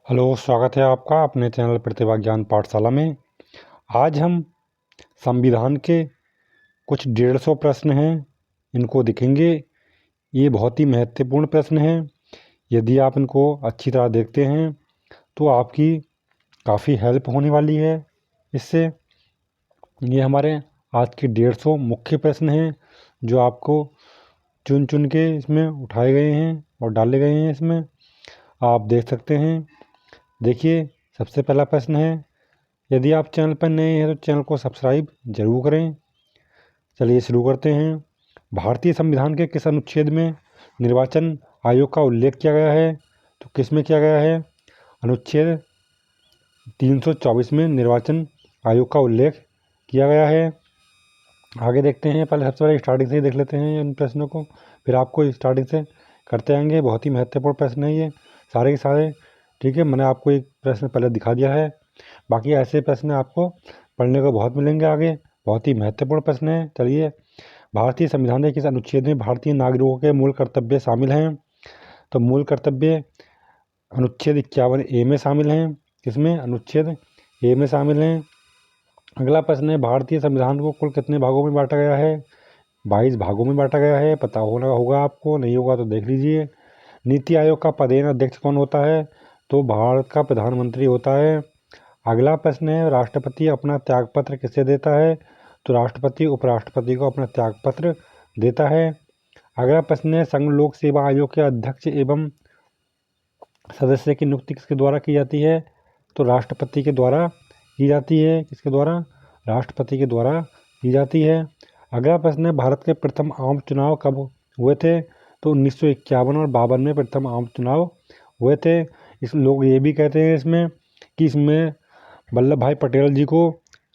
Hello, स्वागत है आपका अपने चैनल प्रतिभा ज्ञान पाठशाला में। आज हम संविधान के कुछ 150 प्रश्न हैं, इनको देखेंगे। ये बहुत ही महत्वपूर्ण प्रश्न हैं। यदि आप इनको अच्छी तरह देखते हैं तो आपकी काफ़ी हेल्प होने वाली है इससे। ये हमारे आज के 150 मुख्य प्रश्न हैं जो आपको चुन चुन के इसमें उठाए गए हैं और डाले गए हैं इसमें। आप देख सकते हैं। देखिए, सबसे पहला प्रश्न है, यदि आप चैनल पर नए हैं तो चैनल को सब्सक्राइब जरूर करें। चलिए शुरू करते हैं। भारतीय संविधान के किस अनुच्छेद में निर्वाचन आयोग का उल्लेख किया गया है? तो किस में किया गया है? अनुच्छेद 324 में निर्वाचन आयोग का उल्लेख किया गया है। आगे देखते हैं। पहले सबसे पहले स्टार्टिंग से ही देख लेते हैं इन प्रश्नों को, फिर आपको स्टार्टिंग से करते आएंगे। बहुत ही महत्वपूर्ण प्रश्न है ये सारे के सारे। ठीक है, मैंने आपको एक प्रश्न पहले दिखा दिया है, बाकी ऐसे प्रश्न आपको पढ़ने को बहुत मिलेंगे आगे। बहुत ही महत्वपूर्ण प्रश्न है। चलिए, भारतीय संविधान के किस अनुच्छेद में भारतीय नागरिकों के मूल कर्तव्य शामिल हैं? तो मूल कर्तव्य अनुच्छेद 51A में शामिल हैं। किसमें? अनुच्छेद ए में शामिल हैं। अगला प्रश्न है, भारतीय संविधान को कुल कितने भागों में बांटा गया है? 22 भागों में बांटा गया है। पता होगा आपको, नहीं होगा तो देख लीजिए। नीति आयोग का पदेन अध्यक्ष कौन होता है? तो भारत का प्रधानमंत्री होता है। अगला प्रश्न है, राष्ट्रपति अपना त्यागपत्र किसे देता है? तो राष्ट्रपति उपराष्ट्रपति को अपना त्यागपत्र देता है। अगला प्रश्न है, संघ लोक सेवा आयोग के अध्यक्ष एवं सदस्य की नियुक्ति किसके द्वारा की जाती है? तो राष्ट्रपति के द्वारा की जाती है। किसके द्वारा? राष्ट्रपति के द्वारा की जाती है। अगला प्रश्न है, भारत के प्रथम आम चुनाव कब हुए थे? तो 1951 और 52 में प्रथम आम चुनाव हुए थे। इस लोग ये भी कहते हैं इसमें कि इसमें वल्लभ भाई पटेल जी को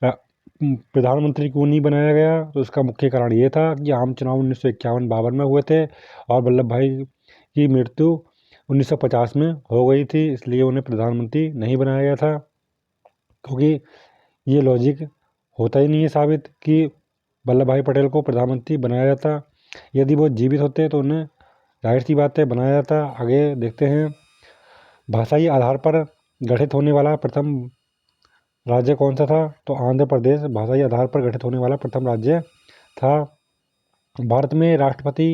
प्रधानमंत्री क्यों नहीं बनाया गया? तो इसका मुख्य कारण ये था कि आम चुनाव 1951-52 में हुए थे और वल्लभ भाई की मृत्यु 1950 में हो गई थी, इसलिए उन्हें प्रधानमंत्री नहीं बनाया गया था। क्योंकि ये लॉजिक होता ही नहीं है साबित कि वल्लभ भाई पटेल को प्रधानमंत्री बनाया जाता। यदि वो जीवित होते तो उन्हें जाहिर सी बात है बनाया जाता। आगे देखते हैं। भाषाई आधार पर गठित होने वाला प्रथम राज्य कौन सा था? तो आंध्र प्रदेश भाषाई आधार पर गठित होने वाला प्रथम राज्य था। भारत में राष्ट्रपति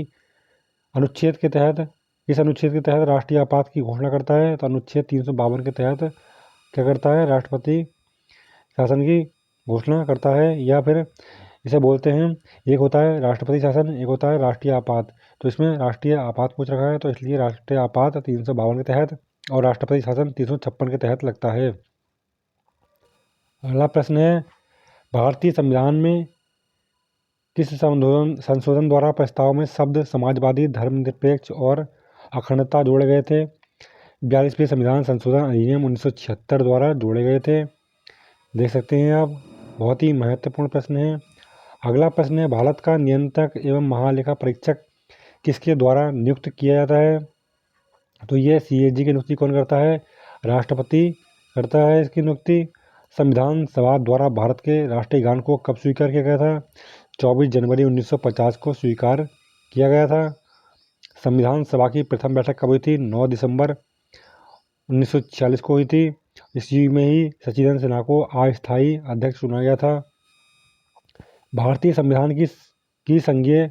अनुच्छेद के तहत, इस अनुच्छेद के तहत राष्ट्रीय आपात की घोषणा करता है? तो अनुच्छेद 352 के तहत क्या करता है? राष्ट्रपति शासन की घोषणा करता है। या फिर इसे बोलते हैं, एक होता है राष्ट्रपति शासन, एक होता है राष्ट्रीय आपात। तो इसमें राष्ट्रीय आपात पूछ रखा है, तो इसलिए राष्ट्रीय आपात 352 के तहत और राष्ट्रपति शासन 356 के तहत लगता है। अगला प्रश्न है, भारतीय संविधान में किस संशोधन द्वारा प्रस्ताव में शब्द समाजवादी, धर्मनिरपेक्ष और अखंडता जोड़े गए थे? 42वें संविधान संशोधन अधिनियम 1976 द्वारा जोड़े गए थे। देख सकते हैं आप। बहुत ही महत्वपूर्ण प्रश्न है। अगला प्रश्न है, भारत का नियंत्रक एवं महालेखा परीक्षक किसके द्वारा नियुक्त किया जाता है? तो ये CAG की नियुक्ति कौन करता है? राष्ट्रपति करता है इसकी नियुक्ति। संविधान सभा द्वारा भारत के राष्ट्रीय गान को कब स्वीकार किया गया था? 24 जनवरी 1950 को स्वीकार किया गया था। संविधान सभा की प्रथम बैठक कब हुई थी? 9 दिसंबर 1946 को हुई थी। इसी में ही सचिदानंद सिन्हा को अस्थायी अध्यक्ष चुना गया था। भारतीय संविधान की संघीय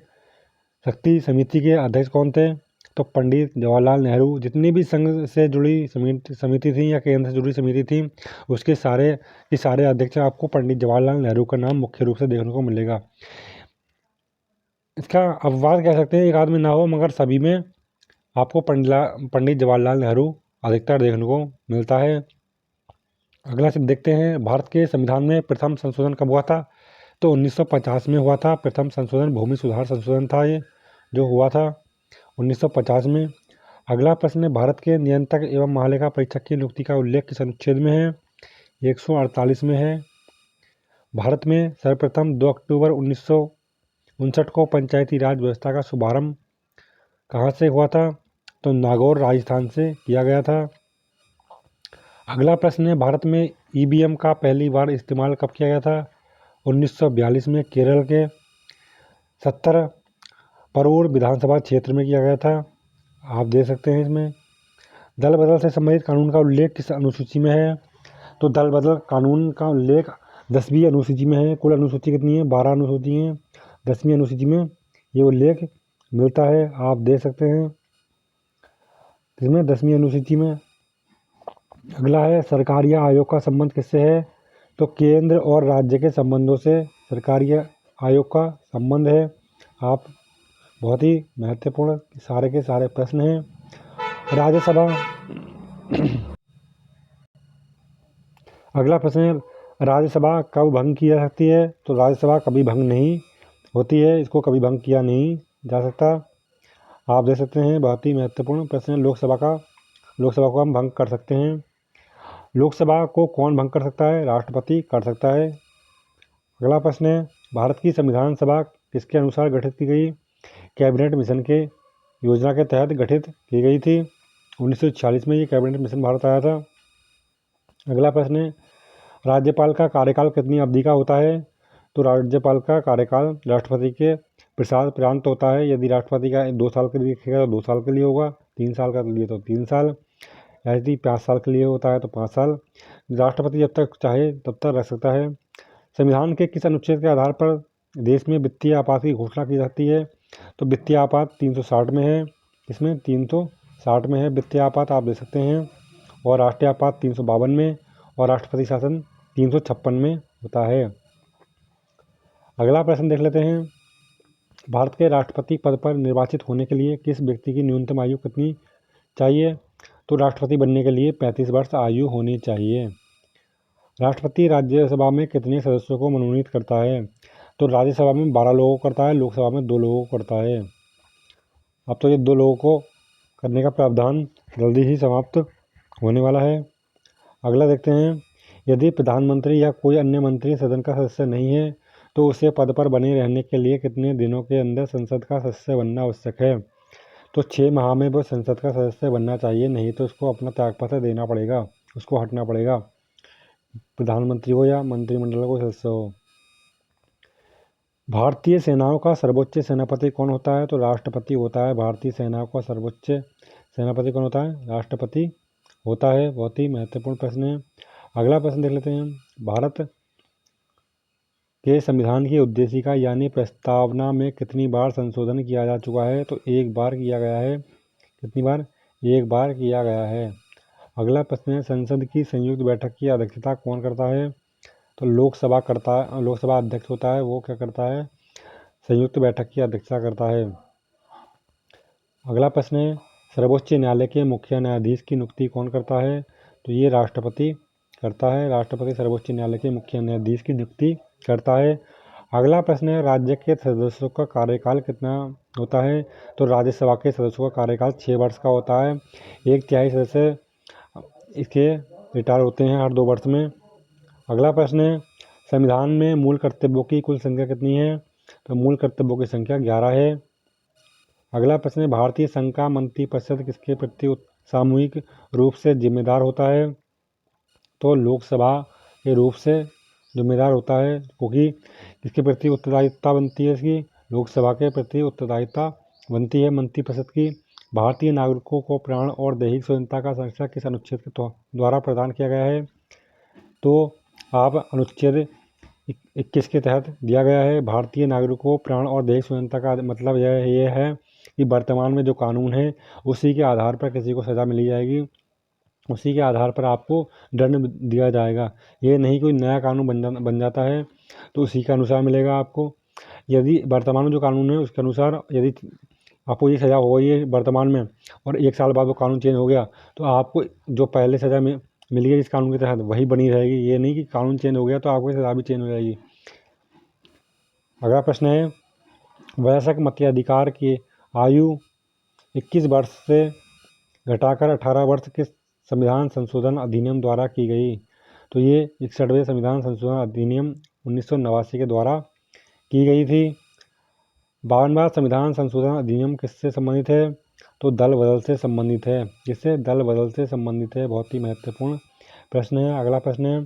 शक्ति समिति के अध्यक्ष कौन थे? तो पंडित जवाहरलाल नेहरू। जितनी भी संघ से जुड़ी समिति थी या केंद्र से जुड़ी समिति थी, उसके सारे अध्यक्ष आपको पंडित जवाहरलाल नेहरू का नाम मुख्य रूप से देखने को मिलेगा। इसका अपवाद कह सकते हैं, एक आदमी ना हो, मगर सभी में आपको पंडित जवाहरलाल नेहरू अधिकतर देखने को मिलता है। अगला से देखते हैं, भारत के संविधान में प्रथम संशोधन कब हुआ था? तो 1950 में हुआ था प्रथम संशोधन। भूमि सुधार संशोधन था ये जो हुआ था 1950 में। अगला प्रश्न है, भारत के नियंत्रक एवं महालेखा परीक्षक की नियुक्ति का उल्लेख किस अनुच्छेद में है? 148 में है। भारत में सर्वप्रथम 2 अक्टूबर 1959 को पंचायती राज व्यवस्था का शुभारंभ कहाँ से हुआ था? तो नागौर राजस्थान से किया गया था। अगला प्रश्न है, भारत में EVM का पहली बार इस्तेमाल कब किया गया था? 1942 में केरल के 70 परूर विधानसभा क्षेत्र में किया गया था। आप देख सकते हैं इसमें। दल बदल से संबंधित कानून का उल्लेख किस अनुसूची में है? तो दल बदल कानून का उल्लेख 10वीं अनुसूची में है। कुल अनुसूची कितनी है? 12 अनुसूची हैं। 10वीं अनुसूची में ये उल्लेख मिलता है, आप देख सकते हैं इसमें 10वीं अनुसूची में। अगला है सरकार या आयोग का संबंध किससे है? तो केंद्र और राज्य के संबंधों से सरकार या आयोग का संबंध है। आप बहुत ही महत्वपूर्ण सारे के सारे प्रश्न हैं। राज्यसभा अगला प्रश्न है राज्यसभा कब भंग की जा सकती है? तो राज्यसभा कभी भंग नहीं होती है, इसको कभी भंग किया नहीं जा सकता। आप देख सकते हैं बहुत ही महत्वपूर्ण प्रश्न है। लोकसभा को हम भंग कर सकते हैं। लोकसभा को कौन भंग कर सकता है? राष्ट्रपति कर सकता है। अगला प्रश्न है भारत की संविधान सभा किसके अनुसार गठित की गई? कैबिनेट मिशन के योजना के तहत गठित की गई थी। 1946 में ये कैबिनेट मिशन भारत आया था। अगला प्रश्न है राज्यपाल का कार्यकाल कितनी अवधि का होता है? तो राज्यपाल का कार्यकाल राष्ट्रपति के प्रसाद प्रांत होता है। यदि राष्ट्रपति का 2 साल के लिए रखेगा तो 2 साल के लिए होगा, 3 साल का लिए तो 3 साल, यदि 5 साल के लिए होता है तो 5 साल। राष्ट्रपति जब तक चाहे तब तक रख सकता है। संविधान के किस अनुच्छेद के आधार पर देश में वित्तीय आपात की घोषणा की जाती है? तो वित्तीय आपात 360 में है। इसमें 360 में है वित्तीय आपात, आप देख सकते हैं। और राष्ट्रीय आपात 352 में और राष्ट्रपति शासन 356 में होता है। अगला प्रश्न देख लेते हैं भारत के राष्ट्रपति पद पर निर्वाचित होने के लिए किस व्यक्ति की न्यूनतम आयु कितनी चाहिए? तो राष्ट्रपति बनने के लिए 35 वर्ष आयु होनी चाहिए। राष्ट्रपति राज्यसभा में कितने सदस्यों को मनोनीत करता है? तो राज्यसभा में 12 लोगों को करता है, लोकसभा में 2 लोगों को करता है। अब तो ये 2 लोगों को करने का प्रावधान जल्दी ही समाप्त होने वाला है। अगला देखते हैं यदि प्रधानमंत्री या कोई अन्य मंत्री सदन का सदस्य नहीं है तो उसे पद पर बने रहने के लिए कितने दिनों के अंदर संसद का सदस्य बनना आवश्यक है? तो 6 माह में वो संसद का सदस्य बनना चाहिए, नहीं तो उसको अपना त्यागपत्र देना पड़ेगा, उसको हटना पड़ेगा, प्रधानमंत्री हो या मंत्रिमंडल को सदस्य हो। भारतीय सेनाओं का सर्वोच्च सेनापति कौन होता है? तो राष्ट्रपति होता है। भारतीय सेनाओं का सर्वोच्च सेनापति कौन होता है? राष्ट्रपति होता है। बहुत ही महत्वपूर्ण प्रश्न है। अगला प्रश्न देख लेते हैं भारत के संविधान की उद्देशिका यानी प्रस्तावना में कितनी बार संशोधन किया जा चुका है? तो 1 बार किया गया है। कितनी बार? 1 बार किया गया है। अगला प्रश्न है संसद की संयुक्त बैठक की अध्यक्षता कौन करता है? तो लोकसभा अध्यक्ष होता है, वो क्या करता है? संयुक्त बैठक की अध्यक्षता करता है। अगला प्रश्न है सर्वोच्च न्यायालय के मुख्य न्यायाधीश की नियुक्ति कौन करता है? तो ये राष्ट्रपति करता है। राष्ट्रपति सर्वोच्च न्यायालय के मुख्य न्यायाधीश की नियुक्ति करता है। अगला प्रश्न है राज्य के सदस्यों का कार्यकाल कितना होता है? तो राज्यसभा के सदस्यों का कार्यकाल 6 वर्ष का होता है। 1/3 सदस्य इसके रिटायर होते हैं हर 2 वर्ष में। अगला प्रश्न है संविधान में मूल कर्तव्यों की कुल संख्या कितनी है? तो मूल कर्तव्यों की संख्या 11 है। अगला प्रश्न है भारतीय संघ का मंत्रिपरिषद किसके प्रति सामूहिक रूप से जिम्मेदार होता है? तो लोकसभा के रूप से जिम्मेदार होता है, क्योंकि किसके प्रति उत्तरदायित्व बनती है इसकी? लोकसभा के प्रति उत्तरदायित्व बनती है मंत्रिपरिषद की। भारतीय नागरिकों को प्राण और दैहिक स्वतंत्रता का संरक्षण किस अनुच्छेद के द्वारा प्रदान किया गया है? तो आप अनुच्छेद 21 के तहत दिया गया है। भारतीय नागरिकों को प्राण और दैहिक स्वतंत्रता का मतलब यह है कि वर्तमान में जो कानून है उसी के आधार पर किसी को सज़ा मिली जाएगी, उसी के आधार पर आपको दंड दिया जाएगा। ये नहीं कोई नया कानून बन जाता है तो उसी के अनुसार मिलेगा आपको। यदि वर्तमान में जो कानून है उसके अनुसार यदि आपको ये सज़ा हो गई है वर्तमान में और 1 साल बाद वो कानून चेंज हो गया तो आपको जो पहले सज़ा मिली है इस कानून के तहत वही बनी रहेगी। ये नहीं कि कानून चेंज हो गया तो आपकी सज़ा भी चेंज हो जाएगी। अगला प्रश्न है वयस्क मताधिकार की आयु 21 वर्ष से घटाकर 18 वर्ष किस संविधान संशोधन अधिनियम द्वारा की गई? तो ये 61वें संविधान संशोधन अधिनियम 1989 के द्वारा की गई थी। 52वां संविधान संशोधन अधिनियम किससे संबंधित है? तो दल बदल से संबंधित है। किससे? दल बदल से संबंधित है। बहुत ही महत्वपूर्ण प्रश्न है। अगला प्रश्न है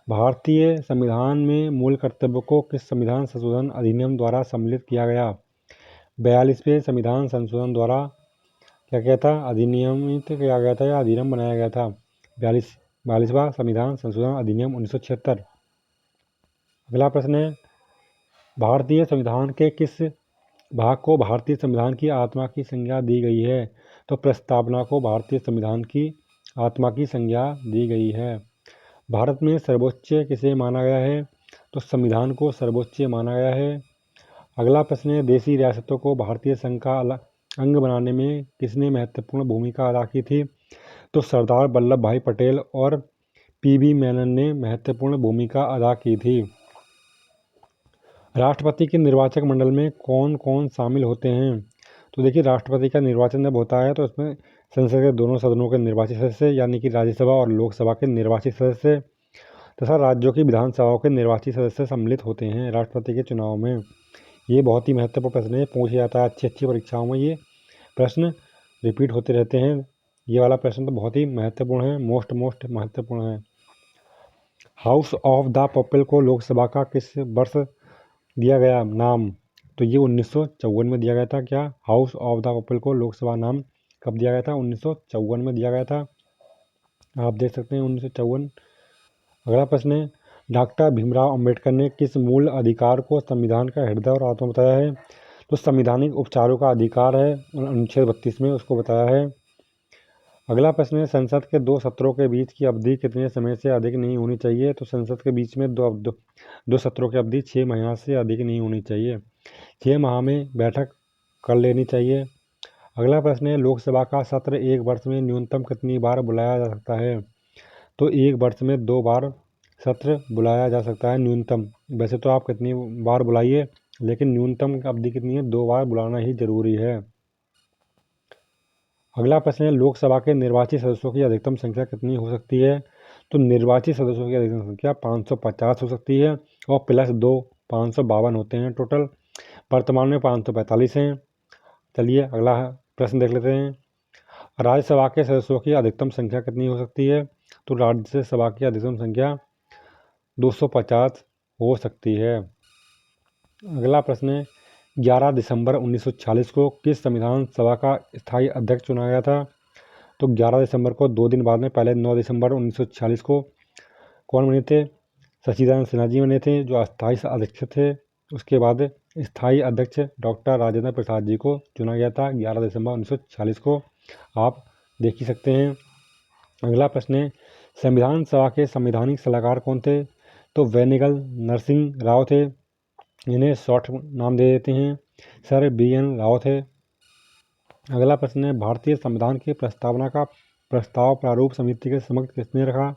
भारतीय संविधान में मूल कर्तव्यों को किस संविधान संशोधन अधिनियम द्वारा सम्मिलित किया गया? 42वें संविधान संशोधन द्वारा क्या किया था, अधिनियमित किया गया था या अधिनियम बनाया गया था। 42वां संविधान संशोधन अधिनियम 1976। अगला प्रश्न है, भारतीय संविधान के किस भाग को भारतीय संविधान की आत्मा की संज्ञा दी गई है। तो प्रस्तावना को भारतीय संविधान की आत्मा की संज्ञा दी गई है। भारत में सर्वोच्च किसे माना गया है। तो संविधान को सर्वोच्च माना गया है। अगला प्रश्न है, देशी रियासतों को भारतीय संघ का अंग बनाने में किसने महत्वपूर्ण भूमिका अदा की थी। तो सरदार वल्लभ भाई पटेल और पीवी मेनन ने महत्वपूर्ण भूमिका अदा की थी। राष्ट्रपति के निर्वाचक मंडल में कौन कौन शामिल होते हैं। तो देखिए, राष्ट्रपति का निर्वाचन जब होता है तो उसमें संसद के दोनों सदनों के निर्वाचित सदस्य यानी कि राज्यसभा और लोकसभा के निर्वाचित सदस्य तथा राज्यों की विधानसभाओं के निर्वाचित सदस्य सम्मिलित होते हैं राष्ट्रपति के चुनाव में। ये बहुत ही महत्वपूर्ण प्रश्न है, पूछा जाता है अच्छी परीक्षाओं में। ये प्रश्न रिपीट होते रहते हैं। ये वाला प्रश्न तो बहुत ही महत्वपूर्ण है, मोस्ट महत्वपूर्ण है। हाउस ऑफ द पीपल को लोकसभा का किस वर्ष दिया गया नाम। तो ये 1954 में दिया गया था। क्या हाउस ऑफ द पीपल को लोकसभा नाम कब दिया गया था, 1954 में दिया गया था। आप देख सकते हैं 1954। अगला प्रश्न है, डॉक्टर भीमराव अंबेडकर ने किस मूल अधिकार को संविधान का हृदय और आत्मा बताया है। तो संवैधानिक उपचारों का अधिकार है, अनुच्छेद 32 में उसको बताया है। अगला प्रश्न है, संसद के 2 सत्रों के बीच की अवधि कितने समय से अधिक नहीं होनी चाहिए। तो संसद के बीच में दो सत्रों की अवधि 6 महीना से अधिक नहीं होनी चाहिए। 6 माह में बैठक कर लेनी चाहिए। अगला प्रश्न है, लोकसभा का सत्र एक वर्ष में न्यूनतम कितनी बार बुलाया जा सकता है। तो एक वर्ष में 2 बार सत्र बुलाया जा सकता है न्यूनतम। वैसे तो आप कितनी बार बुलाइए, लेकिन न्यूनतम अवधि कितनी है, 2 बार बुलाना ही जरूरी है। अगला प्रश्न है, लोकसभा के निर्वाचित सदस्यों की अधिकतम संख्या कितनी हो सकती है। तो निर्वाचित सदस्यों की अधिकतम संख्या 550 हो सकती है और प्लस 2 552 होते हैं टोटल। वर्तमान में 545 हैं। चलिए अगला प्रश्न देख लेते हैं, राज्यसभा के सदस्यों की अधिकतम संख्या कितनी हो सकती है। तो राज्यसभा की अधिकतम संख्या 250 हो सकती है। अगला प्रश्न है, 11 दिसंबर 1946 को किस संविधान सभा का स्थायी अध्यक्ष चुना गया था। तो 11 दिसंबर को 2 दिन बाद में, पहले 9 दिसंबर 1946 को कौन बने थे, सच्चिदानंद सिन्हा जी बने थे जो अस्थायी अध्यक्ष थे। उसके बाद स्थायी अध्यक्ष डॉक्टर राजेंद्र प्रसाद जी को चुना गया था 11 दिसंबर 1946 को। आप देख ही सकते हैं। अगला प्रश्न है, संविधान सभा के संवैधानिक सलाहकार कौन थे। तो वेनिगल नरसिंह राव थे, इन्हें शॉर्ट नाम दे देते हैं। सर BN राव थे। अगला प्रश्न है, भारतीय संविधान की प्रस्तावना का प्रस्ताव प्रारूप समिति के समक्ष किसने रखा।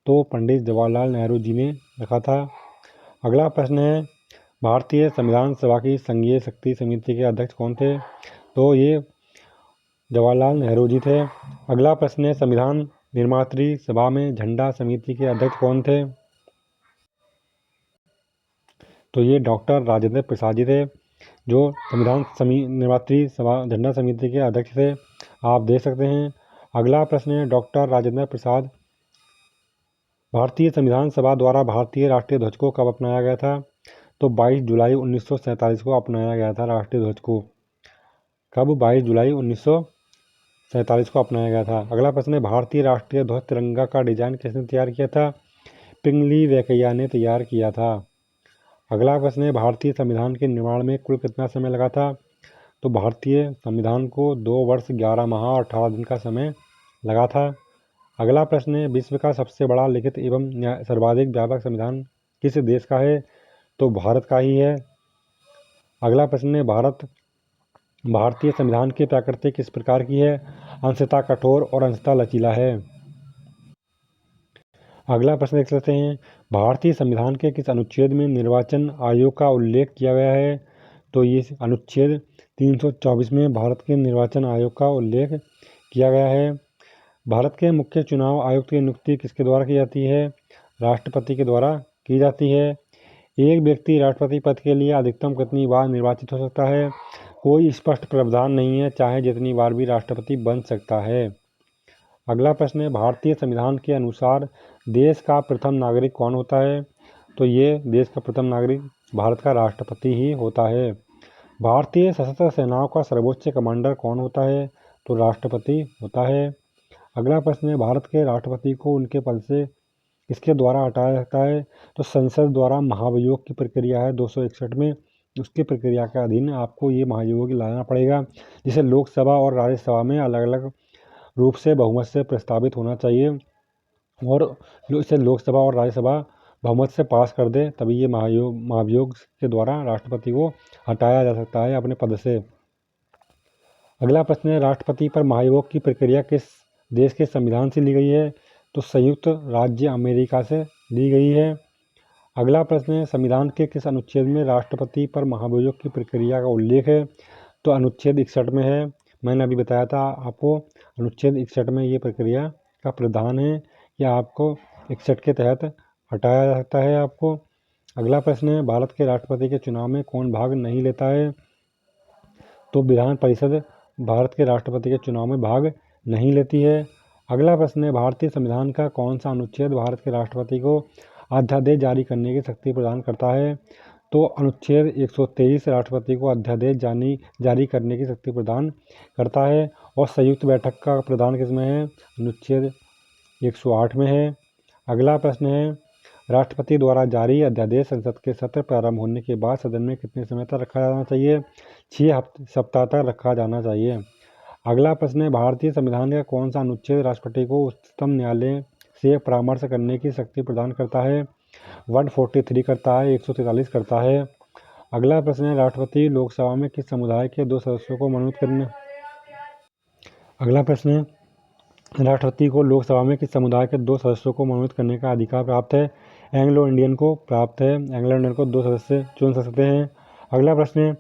तो पंडित जवाहरलाल नेहरू जी ने रखा था। अगला प्रश्न है, भारतीय संविधान सभा की संघीय शक्ति समिति के अध्यक्ष कौन थे। तो ये जवाहरलाल नेहरू जी थे। अगला प्रश्न है, संविधान निर्मात्री सभा में झंडा समिति के अध्यक्ष कौन थे। तो ये डॉक्टर राजेंद्र प्रसाद जी थे जो संविधान निर्मात्री सभा झंडा समिति के अध्यक्ष थे। आप देख सकते हैं। अगला प्रश्न है, डॉक्टर राजेंद्र प्रसाद भारतीय संविधान सभा द्वारा भारतीय राष्ट्रीय ध्वज को कब अपनाया गया था। तो 22 जुलाई 1947 को अपनाया गया था राष्ट्रीय ध्वज को। कब, 22 जुलाई 1947 को अपनाया गया था। अगला प्रश्न है, भारतीय राष्ट्रीय ध्वज तिरंगा का डिजाइन किसने तैयार किया था। पिंगली वेंकैया ने तैयार किया था। अगला प्रश्न है, भारतीय संविधान के निर्माण में कुल कितना समय लगा था। तो भारतीय संविधान को 2 वर्ष 11 माह और 18 दिन का समय लगा था। अगला प्रश्न है, विश्व का सबसे बड़ा लिखित एवं सर्वाधिक व्यापक संविधान किस देश का है। तो भारत का ही है। अगला प्रश्न है, भारतीय संविधान की प्रकृति किस प्रकार की है। अंशतः कठोर और अंशतः लचीला है। अगला प्रश्न देख लेते हैं, भारतीय संविधान के किस अनुच्छेद में निर्वाचन आयोग का उल्लेख किया गया है। तो ये अनुच्छेद 324 में भारत के निर्वाचन आयोग का उल्लेख किया गया है। भारत के मुख्य चुनाव आयुक्त की नियुक्ति किसके द्वारा की जाती है। राष्ट्रपति के द्वारा की जाती है। एक व्यक्ति राष्ट्रपति पद के लिए अधिकतम कितनी बार निर्वाचित हो सकता है। कोई स्पष्ट प्रावधान नहीं है, चाहे जितनी बार भी राष्ट्रपति बन सकता है। अगला प्रश्न है, भारतीय संविधान के अनुसार देश का प्रथम नागरिक कौन होता है। तो ये देश का प्रथम नागरिक भारत का राष्ट्रपति ही होता है। भारतीय सशस्त्र सेनाओं का सर्वोच्च कमांडर कौन होता है। तो राष्ट्रपति होता है। अगला प्रश्न है, भारत के राष्ट्रपति को उनके पद से किसके द्वारा हटाया जाता है? तो संसद द्वारा महाभियोग की प्रक्रिया है 261 में, उसकी प्रक्रिया के अधीन आपको ये महाभियोग लाना पड़ेगा, जिसे लोकसभा और राज्यसभा में अलग अलग रूप से बहुमत से प्रस्तावित होना चाहिए और इसे लोकसभा और राज्यसभा बहुमत से पास कर दे, तभी ये महाभियोग के द्वारा राष्ट्रपति को हटाया जा सकता है अपने पद से। अगला प्रश्न है, राष्ट्रपति पर महाभियोग की प्रक्रिया किस देश के संविधान से ली गई है? तो संयुक्त राज्य अमेरिका से ली गई है। अगला प्रश्न है, संविधान के किस अनुच्छेद में राष्ट्रपति पर महाभियोग की प्रक्रिया का उल्लेख है? तो अनुच्छेद 61 में है। मैंने अभी बताया था आपको, अनुच्छेद 61 में ये प्रक्रिया का प्रावधान है कि आपको 61 के तहत हटाया जा सकता है आपको। अगला प्रश्न है, भारत के राष्ट्रपति के चुनाव में कौन भाग नहीं लेता है? तो विधान परिषद भारत के राष्ट्रपति के चुनाव में भाग नहीं लेती है। अगला प्रश्न है, भारतीय संविधान का कौन सा अनुच्छेद भारत के राष्ट्रपति को अध्यादेश जारी करने की शक्ति प्रदान करता है? तो अनुच्छेद 123 राष्ट्रपति को अध्यादेश जारी करने की शक्ति प्रदान करता है। और संयुक्त बैठक का प्रावधान किसमें है? अनुच्छेद 108 में है। अगला प्रश्न है, राष्ट्रपति द्वारा जारी अध्यादेश संसद के सत्र प्रारंभ होने के बाद सदन में कितने समय तक रखा जाना चाहिए? 6 सप्ताह तक रखा जाना चाहिए। अगला प्रश्न है, भारतीय संविधान का कौन सा अनुच्छेद राष्ट्रपति को उच्चतम न्यायालय से परामर्श करने की शक्ति प्रदान करता है? 143 करता है, 143 करता है। अगला प्रश्न है, राष्ट्रपति लोकसभा में किस समुदाय के 2 सदस्यों को मनोनीत करने? अगला प्रश्न है, राष्ट्रपति को लोकसभा में किस समुदाय के 2 सदस्यों को मनोनीत करने का अधिकार प्राप्त है? एंग्लो इंडियन को प्राप्त है। एंग्लो इंडियन को 2 सदस्य चुन सकते हैं। अगला प्रश्न है,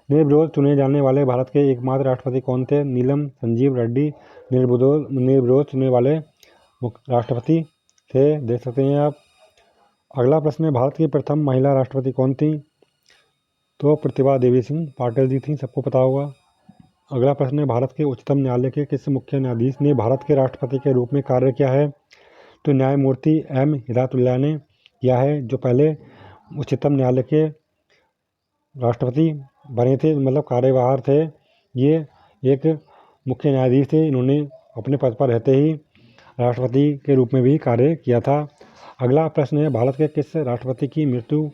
निर्विरोध चुने जाने वाले भारत के एकमात्र राष्ट्रपति कौन थे? नीलम संजीव रेड्डी निर्विरोध चुने वाले राष्ट्रपति थे, देख सकते हैं आप। अगला प्रश्न है, भारत की प्रथम महिला राष्ट्रपति कौन थी? तो प्रतिभा देवी सिंह पाटिल जी थी, सबको पता होगा। अगला प्रश्न है, भारत के उच्चतम न्यायालय के किस मुख्य न्यायाधीश ने भारत के राष्ट्रपति के रूप में कार्य किया है? तो न्यायमूर्ति एम हिदायतुल्लाह ने किया है, जो पहले उच्चतम न्यायालय के राष्ट्रपति बने थे, मतलब कार्यवाहक थे। ये एक मुख्य न्यायाधीश थे, इन्होंने अपने पद पर रहते ही राष्ट्रपति के रूप में भी कार्य किया था। अगला प्रश्न है, भारत के किस राष्ट्रपति की मृत्यु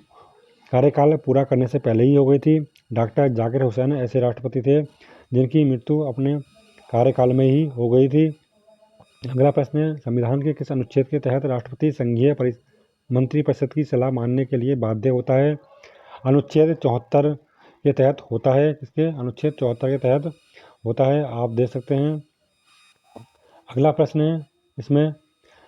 कार्यकाल पूरा करने से पहले ही हो गई थी? डॉक्टर जाकिर हुसैन ऐसे राष्ट्रपति थे जिनकी मृत्यु अपने कार्यकाल में ही हो गई थी। अगला प्रश्न है, संविधान के किस अनुच्छेद के तहत राष्ट्रपति संघीय मंत्रिपरिषद की सलाह मानने के लिए बाध्य होता है? अनुच्छेद 74 के तहत होता है। किसके? अनुच्छेद 74 के तहत होता है, आप देख सकते हैं। अगला प्रश्न है, इसमें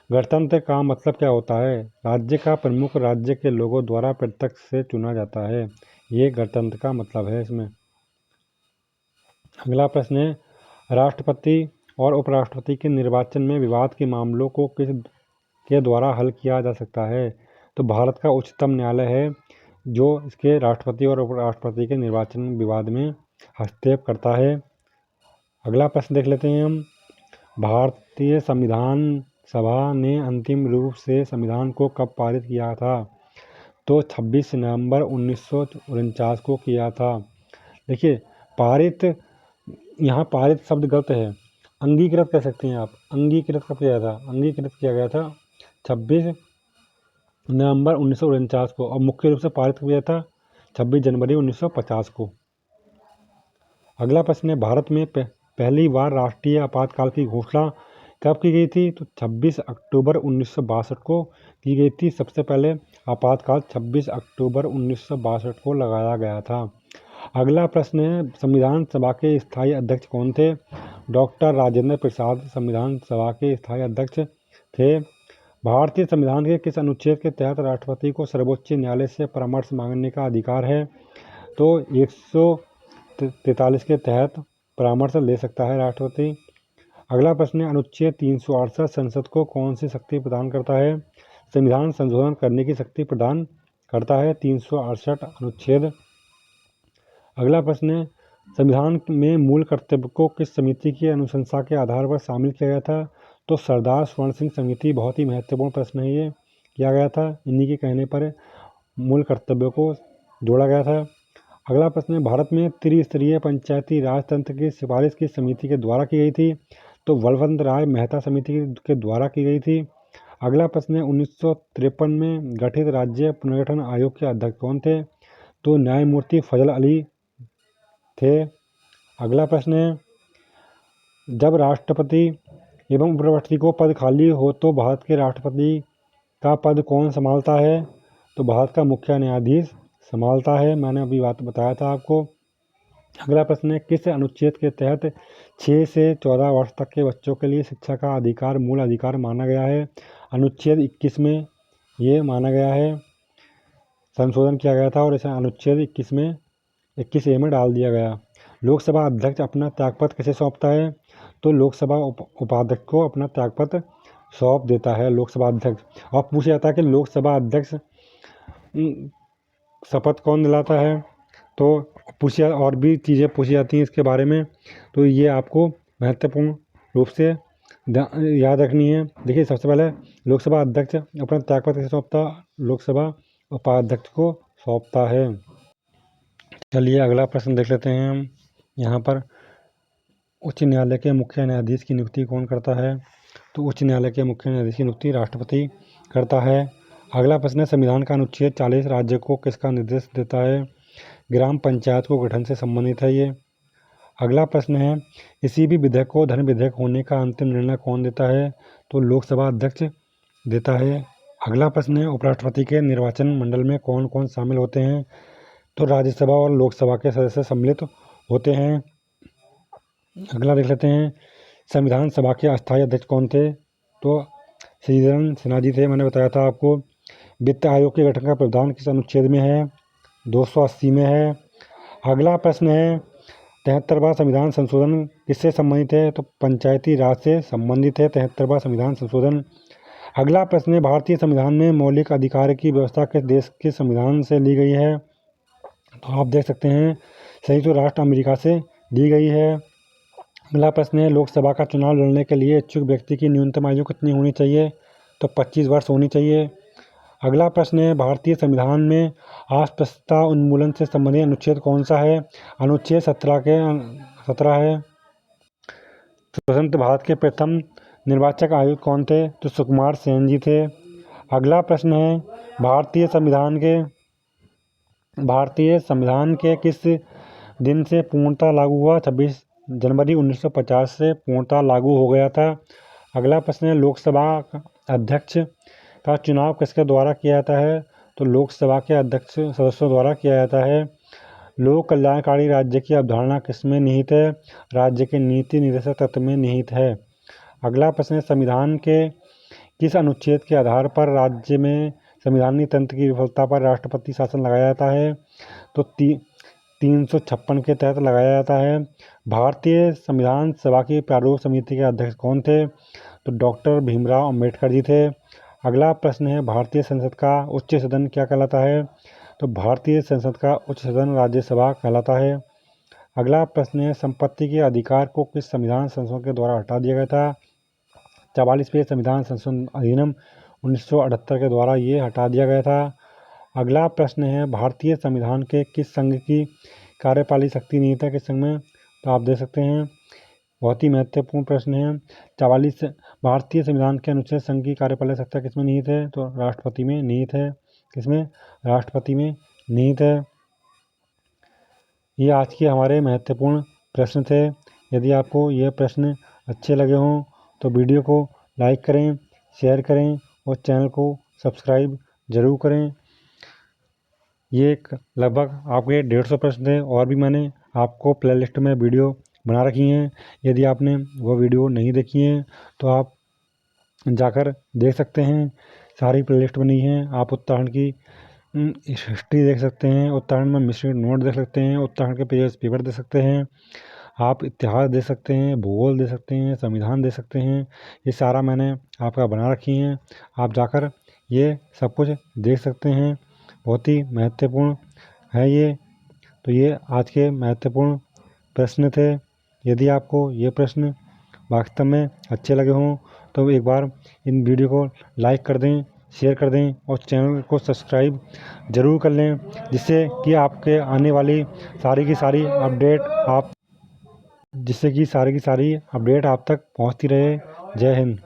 गणतंत्र का मतलब क्या होता है? राज्य का प्रमुख राज्य के लोगों द्वारा प्रत्यक्ष से चुना जाता है, ये गणतंत्र का मतलब है इसमें। अगला प्रश्न है, राष्ट्रपति और उपराष्ट्रपति के निर्वाचन में विवाद के मामलों को किस के द्वारा हल किया जा सकता है? तो भारत का उच्चतम न्यायालय है जो इसके राष्ट्रपति और उपराष्ट्रपति के निर्वाचन विवाद में हस्तक्षेप करता है। अगला प्रश्न देख लेते हैं हम, भारतीय संविधान सभा ने अंतिम रूप से संविधान को कब पारित किया था? तो 26 नवंबर 1949 को किया था। देखिए, पारित, यहाँ पारित शब्द गलत है, अंगीकृत कह सकते हैं आप। अंगीकृत कब किया था? अंगीकृत किया गया था 26 नवंबर 1949 को, और मुख्य रूप से पारित किया था 26 जनवरी 1950 को। अगला प्रश्न है, भारत में पहली बार राष्ट्रीय आपातकाल की घोषणा कब की गई थी? तो 26 अक्टूबर 1962 को की गई थी। सबसे पहले आपातकाल 26 अक्टूबर 1962 को लगाया गया था। अगला प्रश्न है, संविधान सभा के स्थायी अध्यक्ष कौन थे? डॉक्टर राजेंद्र प्रसाद संविधान सभा के स्थायी अध्यक्ष थे। भारतीय संविधान के किस अनुच्छेद के तहत राष्ट्रपति को सर्वोच्च न्यायालय से परामर्श मांगने का अधिकार है? तो 143 के तहत परामर्श ले सकता है राष्ट्रपति। अगला प्रश्न है, अनुच्छेद 368 संसद को कौन सी शक्ति प्रदान करता है? संविधान संशोधन करने की शक्ति प्रदान करता है 368 अनुच्छेद। अगला प्रश्न है, संविधान में मूल कर्तव्य को किस समिति की अनुशंसा के आधार पर शामिल किया गया था? तो सरदार स्वर्ण सिंह समिति, बहुत ही महत्वपूर्ण प्रश्न है ये, किया गया था। इन्हीं के कहने पर मूल कर्तव्यों को जोड़ा गया था। अगला प्रश्न है, भारत में त्रिस्तरीय पंचायती राज तंत्र की सिफारिश किस समिति के द्वारा की गई थी? तो बलवंत राय मेहता समिति के द्वारा की गई थी। अगला प्रश्न है, 1953 में गठित राज्य पुनर्गठन आयोग के अध्यक्ष कौन थे? तो न्यायमूर्ति फजल अली थे। अगला प्रश्न है, जब राष्ट्रपति एवं उपराष्ट्रपति को पद खाली हो तो भारत के राष्ट्रपति का पद कौन संभालता है? तो भारत का मुख्य न्यायाधीश संभालता है। मैंने अभी बात बताया था आपको। अगला प्रश्न है, किस अनुच्छेद के तहत 6 से 14 वर्ष तक के बच्चों के लिए शिक्षा का अधिकार मूल अधिकार माना गया है? अनुच्छेद 21 में ये माना गया है, संशोधन किया गया था और इसे अनुच्छेद 21A में डाल दिया गया। लोकसभा अध्यक्ष अपना त्यागपत्र किसे सौंपता है? तो लोकसभा उपाध्यक्ष को अपना त्यागपत्र सौंप देता है लोकसभा अध्यक्ष। और पूछा जाता है कि लोकसभा अध्यक्ष शपथ कौन दिलाता है? तो और भी चीज़ें पूछी जाती हैं इसके बारे में, तो ये आपको महत्वपूर्ण रूप से याद रखनी है। देखिए, सबसे पहले लोकसभा अध्यक्ष अपना त्यागपत्र किसे सौंपता? लोकसभा उपाध्यक्ष को सौंपता है। चलिए अगला प्रश्न देख लेते हैं हम। यहाँ पर उच्च न्यायालय के मुख्य न्यायाधीश की नियुक्ति कौन करता है? तो उच्च न्यायालय के मुख्य न्यायाधीश की नियुक्ति राष्ट्रपति करता है। अगला प्रश्न है, संविधान का अनुच्छेद 40 राज्य को किसका निर्देश देता है? ग्राम पंचायत को गठन से संबंधित है ये। अगला प्रश्न है, किसी भी विधेयक को धन विधेयक होने का अंतिम निर्णय कौन देता है? तो लोकसभा अध्यक्ष देता है। अगला प्रश्न है, उपराष्ट्रपति के निर्वाचन मंडल में कौन कौन शामिल होते हैं? तो राज्यसभा और लोकसभा के सदस्य सम्मिलित होते हैं। अगला देख लेते हैं, संविधान सभा के अस्थायी अध्यक्ष कौन थे? तो श्रीधरन सिन्हा जी थे, मैंने बताया था आपको। वित्त आयोग के गठन का प्रावधान किस अनुच्छेद में है? 280 में है। अगला प्रश्न है, 73वां संविधान संशोधन किससे संबंधित है? तो पंचायती राज से संबंधित है 73वां संविधान संशोधन। अगला प्रश्न है, भारतीय संविधान में मौलिक अधिकार की व्यवस्था किस देश के संविधान से ली गई है? तो आप देख सकते हैं, संयुक्त राष्ट्र अमेरिका से ली गई है। अगला प्रश्न है, लोकसभा का चुनाव लड़ने के लिए इच्छुक व्यक्ति की न्यूनतम आयु कितनी होनी चाहिए? तो 25 वर्ष होनी चाहिए। अगला प्रश्न है, भारतीय संविधान में अस्पृश्यता उन्मूलन से संबंधित अनुच्छेद कौन सा है? अनुच्छेद 17 है। स्वतंत्र भारत के प्रथम निर्वाचक आयुक्त कौन थे? तो सुकुमार सेन जी थे। अगला प्रश्न है, भारतीय संविधान के किस दिन से पूर्णतः लागू हुआ? 26 जनवरी 1950 से पूर्णतः लागू हो गया था। अगला प्रश्न है, लोकसभा अध्यक्ष का चुनाव किसके द्वारा किया जाता है? तो लोकसभा के अध्यक्ष सदस्यों द्वारा किया जाता है। लोक कल्याणकारी राज्य की अवधारणा किसमें निहित है? राज्य के नीति निर्देशक तत्व में निहित है। अगला प्रश्न है, संविधान के किस अनुच्छेद के आधार पर राज्य में संवैधानिक तंत्र की विफलता पर राष्ट्रपति शासन लगाया जाता है? तो 356 के तहत लगाया जाता है। भारतीय संविधान सभा की प्रारूप समिति के अध्यक्ष कौन थे? तो डॉक्टर भीमराव अंबेडकर जी थे। अगला प्रश्न है, भारतीय संसद का उच्च सदन क्या कहलाता है? तो भारतीय संसद का उच्च सदन राज्यसभा कहलाता है। अगला प्रश्न है, संपत्ति के अधिकार को किस संविधान संशोधन के द्वारा हटा दिया गया था? 44वें संविधान संशोधन अधिनियम 1978 के द्वारा ये हटा दिया गया था। अगला प्रश्न है, भारतीय संविधान के किस संघ की कार्यपालिक शक्ति निहित है? किस संघ में? तो आप देख सकते हैं, बहुत ही महत्वपूर्ण प्रश्न है। 44 भारतीय संविधान के अनुच्छेद संघ की कार्यपालिक सत्ता किसमें निहित है? तो राष्ट्रपति में निहित है। किसमें? राष्ट्रपति में निहित है। ये आज के हमारे महत्वपूर्ण प्रश्न थे। यदि आपको ये प्रश्न अच्छे लगे हों तो वीडियो को लाइक करें, शेयर करें और चैनल को सब्सक्राइब ज़रूर करें। ये लगभग आपके 150 प्रश्न थे और भी मैंने आपको प्लेलिस्ट में वीडियो बना रखी हैं। यदि आपने वो वीडियो नहीं देखी है तो आप जाकर देख सकते हैं। सारी प्लेलिस्ट बनी है। आप उत्तराखंड की हिस्ट्री देख सकते हैं, उत्तराखंड में मिस्ट्री नोट देख सकते हैं, उत्तराखंड के प्रीवियस पेपर देख सकते हैं, आप इतिहास देख सकते हैं, भूगोल देख सकते हैं, संविधान देख सकते हैं। ये सारा मैंने आपका बना रखी हैं। आप जाकर ये सब कुछ देख सकते हैं। बहुत ही महत्वपूर्ण है ये। तो ये आज के महत्वपूर्ण प्रश्न थे। यदि आपको ये प्रश्न वास्तव में अच्छे लगे हों तो एक बार इन वीडियो को लाइक कर दें, शेयर कर दें और चैनल को सब्सक्राइब ज़रूर कर लें, जिससे कि आपके आने वाली सारी की सारी अपडेट आप तक पहुंचती रहे। जय हिंद।